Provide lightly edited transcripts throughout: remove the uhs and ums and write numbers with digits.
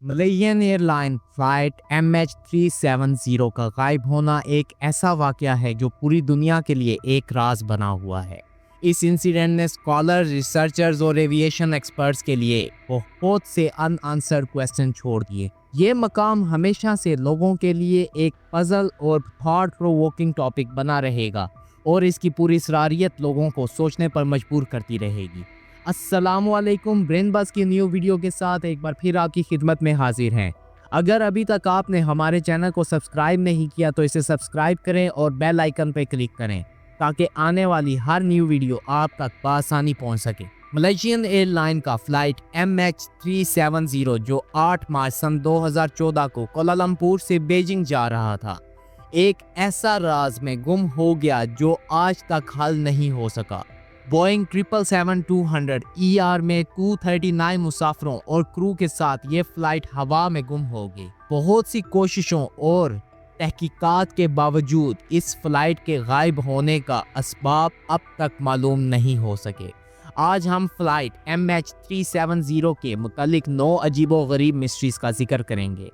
Malaysian airline flight MH370 का गायब होना एक ऐसा वाकया है जो पूरी दुनिया के लिए एक राज बना हुआ है। इस इंसिडेंट ने स्कॉलर्स, रिसर्चर्स और एविएशन एक्सपर्ट्स के लिए बहुत से अनआंसर्ड क्वेश्चन छोड़ दिए। ये मकाम हमेशा से लोगों के लिए एक पजल और थॉट प्रोवोकिंग टॉपिक बना रहेगा और इसकी पूरी सरारियत लोगों को सोचने पर मजबूर करती रहेगी। अस्सलामुअलैकुम, ब्रेन बस की न्यू वीडियो के साथ एक बार फिर आपकी खिदमत में हाजिर हैं। अगर अभी तक आपने हमारे चैनल को सब्सक्राइब नहीं किया तो इसे सब्सक्राइब करें और बेल आइकन पर क्लिक करें ताकि आने वाली हर न्यू वीडियो आप तक बआसानी पहुंच सके। मलेशियन एयरलाइन का फ्लाइट MH370 जो 8 मार्च सन 2014 को कोलालमपुर से बीजिंग जा रहा था, एक ऐसा राज में गुम हो गया जो आज तक हल नहीं हो सका। बोइंग 777-200 ER में 239 मुसाफिरों और क्रू के साथ ये फ्लाइट हवा में गुम हो गई। बहुत सी कोशिशों और तहकीकात के बावजूद इस फ्लाइट के गायब होने का असबाब अब तक मालूम नहीं हो सके। आज हम फ्लाइट MH370 के मुतालिक 9 अजीबो-गरीब मिस्ट्रीज का जिक्र करेंगे।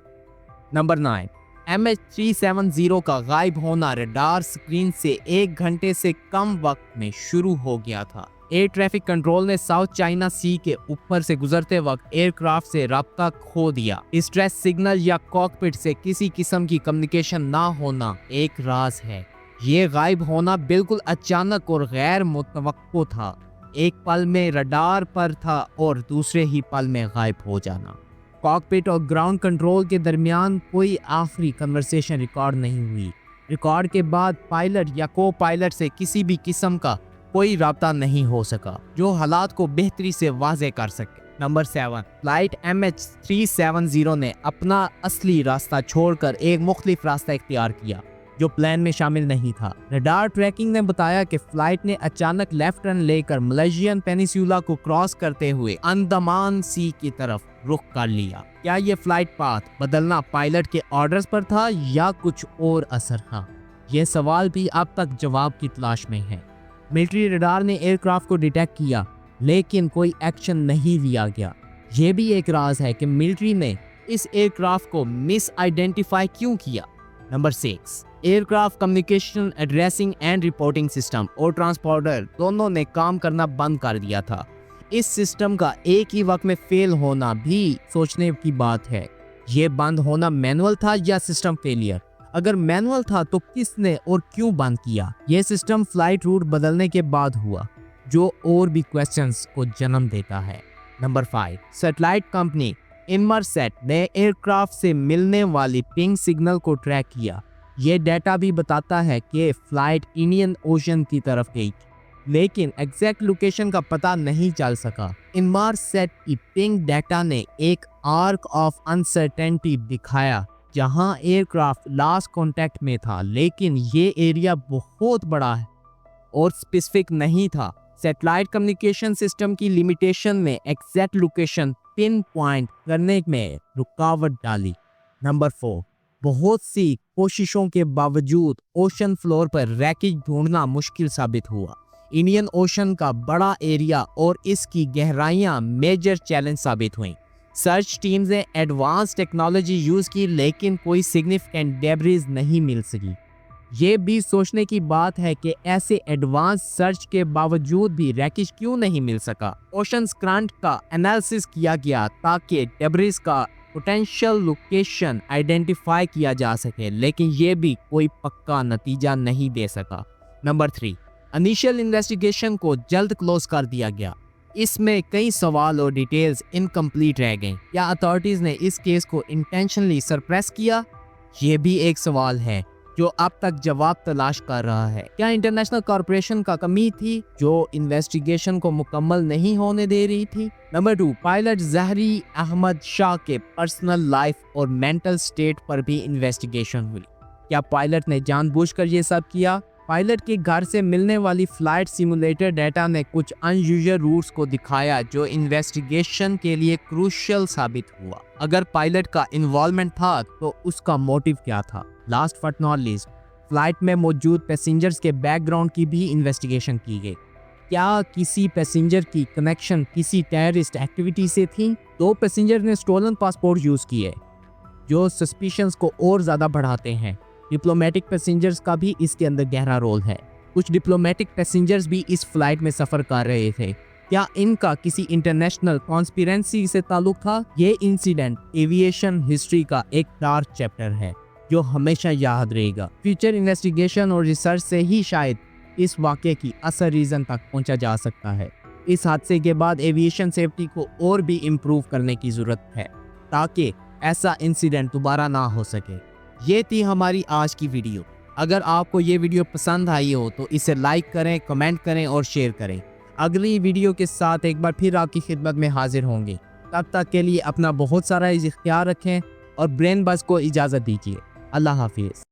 नंबर 9, MH370 का गायब होना रडार स्क्रीन से 1 घंटे से कम वक्त में शुरू हो गया था। एयर ट्रैफिक कंट्रोल ने साउथ चाइना सी के ऊपर से गुजरते वक्त एयरक्राफ्ट से राब्ता खो दिया। स्ट्रेस सिग्नल या कॉकपिट से किसी किस्म की कम्युनिकेशन ना होना एक राज है। ये गायब होना बिल्कुल अचानक और गैर मुतवक्को था। एक पल में रडार पर था और दूसरे ही पल में गायब हो जाना। कॉकपिट और ग्राउंड कंट्रोल के दरमियान कोई आखिरी कन्वर्सेशन रिकॉर्ड नहीं हुई। रिकॉर्ड के बाद पायलट या को पायलट से किसी भी किस्म का कोई राब्ता नहीं हो सका जो हालात को बेहतरी से वाज़े कर सके। नंबर 7, फ्लाइट MH370 ने अपना असली रास्ता छोड़कर एक मुख्तलिफ रास्ता इख्तियार किया जो प्लान में शामिल नहीं था। रडार ट्रैकिंग ने बताया कि फ्लाइट ने अचानक लेफ्ट टर्न लेकर मलेशियन पेनिनसुला को क्रॉस करते हुए अंडमान सी की तरफ रुख कर लिया। क्या ये फ्लाइट पाथ बदलना पायलट के ऑर्डर्स पर था या कुछ और असर था? ये सवाल भी अब तक जवाब की तलाश में है। मिलिट्री रडार ने एयरक्राफ्ट को डिटेक्ट किया लेकिन कोई एक्शन नहीं लिया गया। ये भी एक राज है कि मिलिट्री ने इस एयरक्राफ्ट को मिस आइडेंटिफाई क्यों किया। Number 6, aircraft communication, addressing and reporting system और ट्रांसपोर्टर दोनों ने काम करना बंद कर दिया था। इस सिस्टम का एक ही वक्त में फेल होना भी सोचने की बात है। ये बंद होना मैनुअल था या सिस्टम फेलियर? अगर मैनुअल था तो किसने और क्यों बंद किया? यह सिस्टम फ्लाइट रूट बदलने के बाद हुआ जो और भी क्वेश्चंस को जन्म देता है। नंबर 5, सैटेलाइट कंपनी इनमरसेट ने एयरक्राफ्ट से मिलने वाली पिंग सिग्नल को ट्रैक किया। ये डाटा भी बताता है कि फ्लाइट इंडियन ओशन की तरफ गई लेकिन एग्जैक्ट लोकेशन का पता नहीं चल सका। इनमरसेट की पिंग डाटा ने एक आर्क ऑफ अनसर्टेनिटी दिखाया जहां एयरक्राफ्ट लास्ट कांटेक्ट में था लेकिन ये एरिया बहुत बड़ा है और स्पेसिफिक नहीं था। सैटेलाइट कम्युनिकेशन सिस्टम की लिमिटेशन ने एग्जैक्ट लोकेशन पिन पॉइंट करने में रुकावट डाली। नंबर 4, बहुत सी कोशिशों के बावजूद ओशन फ्लोर पर रैकेज ढूंढना मुश्किल साबित हुआ। इंडियन ओशन का बड़ा एरिया और इसकी गहराइयां मेजर चैलेंज साबित हुई। सर्च टीम्स ने एडवांस टेक्नोलॉजी यूज की लेकिन कोई सिग्निफिकेंट डेब्रिज नहीं मिल सकी। ये भी सोचने की बात है कि ऐसे एडवांस सर्च के बावजूद भी रैकेज क्यों नहीं मिल सका। ओशन करंट का एनालिसिस किया गया ताकि डेब्रिज का पोटेंशियल लोकेशन आइडेंटिफाई किया जा सके लेकिन ये भी कोई पक्का नतीजा नहीं दे सका। नंबर 3, इनिशियल इन्वेस्टिगेशन को जल्द क्लोज कर दिया गया। इसमें कई सवाल और डिटेल्स इनकम्प्लीट रह गए। क्या अथॉरिटीज ने इस केस को इंटेंशनली सरप्रेस किया? ये भी एक सवाल है जो अब तक जवाब तलाश कर रहा है। क्या इंटरनेशनल कॉर्पोरेशन का कमी थी जो इन्वेस्टिगेशन को मुकम्मल नहीं होने दे रही थी? नंबर 2, पायलट ज़हरी अहमद शाह के पर्सनल लाइफ और मेंटल स्टेट पर भी इन्वेस्टिगेशन हुई। क्या पायलट ने जानबूझकर ये सब किया? पायलट के घर से मिलने वाली फ्लाइट सिमुलेटर डाटा ने कुछ अनयूजुअल रूट्स को दिखाया जो इन्वेस्टिगेशन के लिए क्रूशियल साबित हुआ। अगर पायलट का इन्वॉल्वमेंट था तो उसका मोटिव क्या था? Last but not least, flight में मौजूद पैसेंजर्स के बैकग्राउंड की भी इन्वेस्टिगेशन की गई। क्या किसी पैसेंजर की कनेक्शन किसी टेररिस्ट एक्टिविटी से थी? 2 पैसेंजर ने स्टोलन पासपोर्ट यूज़ किए, जो सस्पिशंस को और ज़्यादा बढ़ाते हैं। डिप्लोमेटिक पैसेंजर्स का भी इसके अंदर गहरा रोल है। कुछ डिप्लोमेटिक पैसेंजर्स भी इस फ्लाइट में सफ़र कर रहे थे। क्या इनका किसी इंटरनेशनल कॉन्स्पिरेंसी से ताल्लुक था? ये इंसिडेंट एविएशन हिस्ट्री का एक डार्क चैप्टर है जो हमेशा याद रहेगा। फ्यूचर इन्वेस्टिगेशन और रिसर्च से ही शायद इस वाक़े की असल रीज़न तक पहुंचा जा सकता है। इस हादसे के बाद एविएशन सेफ्टी को और भी इम्प्रूव करने की ज़रूरत है ताकि ऐसा इंसिडेंट दोबारा ना हो सके। ये थी हमारी आज की वीडियो। अगर आपको ये वीडियो पसंद आई हो तो इसे लाइक करें, कमेंट करें और शेयर करें। अगली वीडियो के साथ एक बार फिर आपकी खिदमत में हाजिर होंगे। तब तक के लिए अपना बहुत सारा ख्याल रखें और ब्रेन बस को इजाज़त दीजिए। अल्लाह हाफिज़।